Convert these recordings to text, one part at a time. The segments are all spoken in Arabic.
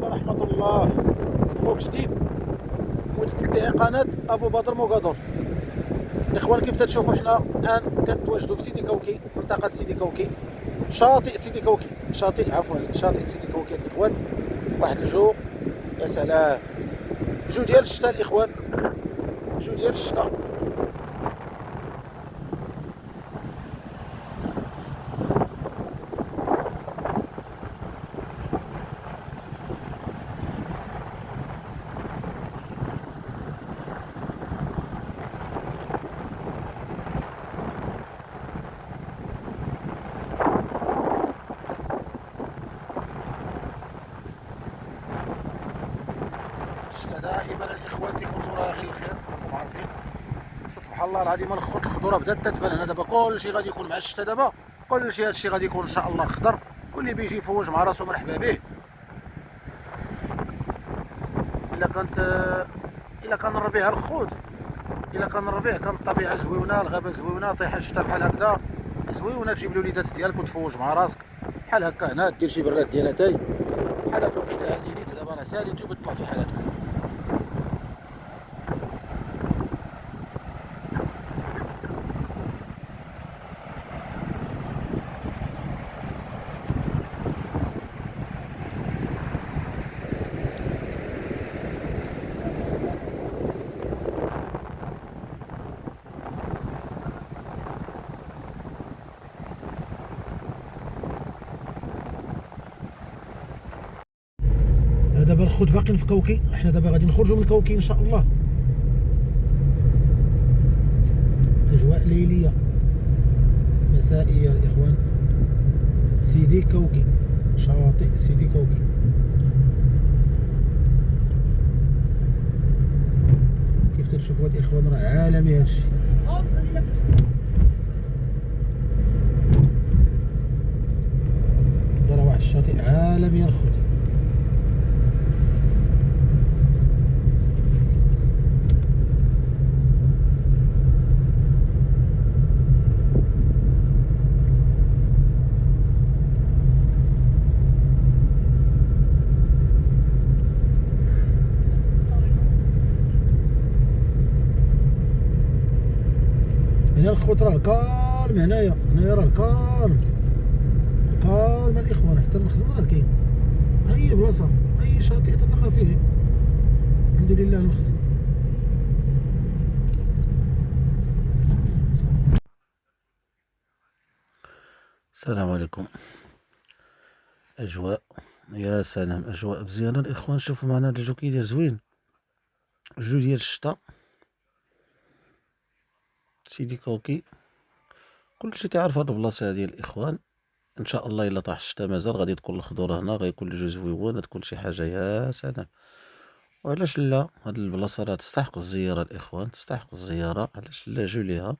ورحمة الله. فلوق جديد وتتبع قناة أبو بدر مقادر. الإخوان كيف تتشوفوا حنا الآن كنتواجدوا في سيدي كوكي، منطقة سيدي كوكي، شاطئ سيدي كوكي، شاطئ سيدي كوكي الإخوان. واحد الجو، يا سلام، جو ديال الشتا الإخوان، جو ديال الشتا. الشتا دائما الإخوان تيكون وراه غير الخير، راكم عارفين. سبحان الله العظيم، الخضره بدات تتبان هنا دابا، كلشي غادي يكون مع الشتا دابا، كلشي هادشي غادي يكون ان شاء الله خضر، واللي بيجي يفوج مع راسو مرحبا به. الا كانت الا كان الربيع الخوت، الا كان الربيع كانت الطبيعه زويونه، الغابه زويونه، طيح الشتا بحال هكذا زويونه، تجيب الوليدات ديالك وتفوج مع راسك بحال هكا هنا، دير شي براد ديال اتاي بحال هاد الوقيته هادي نيت دابا راه ساليتي وبتطلع في حالاتك. دابا الخوت باقيين في كوكي، حنا دابا غادي نخرجوا من كوكي ان شاء الله. اجواء ليليه مسائيه الاخوان، سيدي كوكي، شاطئ سيدي كوكي. كيف تشوفوا الاخوان راه عالمي هادشي. راه واحد الشاطئ عالمي الخوت. هنا الخوت راه كالم، هنايا راه كالم الاخوان، حتى المخزن راه كاين، اي بلاصه اي شاطئ تلقى فيه الحمد لله المخزن. السلام عليكم. اجواء، يا سلام، اجواء مزيانه الاخوان. شوفوا معنا الجو كي داير زوين، جو ديال الشتا، سيدي كوكي، كلشي تعرف هاد البلاصه هادي الاخوان. ان شاء الله الا طاح الشتا مازال غادي تكون الخضور هنا، غيكون الجو زويون، تكون شي حاجه يا سلام. وعلاش لا، هاد البلاصه راه تستحق الزياره الاخوان، تستحق الزياره، علاش لا، جو ليها،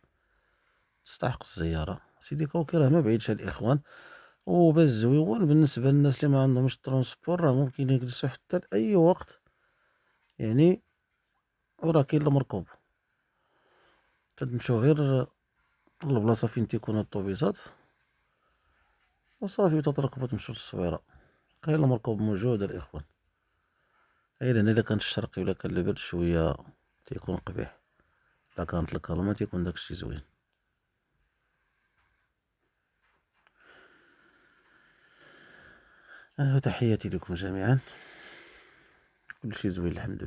تستحق الزياره. سيدي كوكي راه ما بعيدش الاخوان، وباش زويون بالنسبه للناس اللي ما عندهمش ترونسبور، راه ممكن يجلسوا حتى لاي وقت يعني، وراه كاين المركوب، تتمشوا غير البلاصه فين تيكونوا الطوبيسات وصافي، تتركبوا تمشوا للصويره، غير المركوب موجود الاخوان. غير هنا الا كانت الشرقي ولا كان البرد شويه تيكون قبيح، الا كانت الكرمه تيكون داكشي زوين. تحياتي لكم جميعا، كلشي زوين الحمد لله.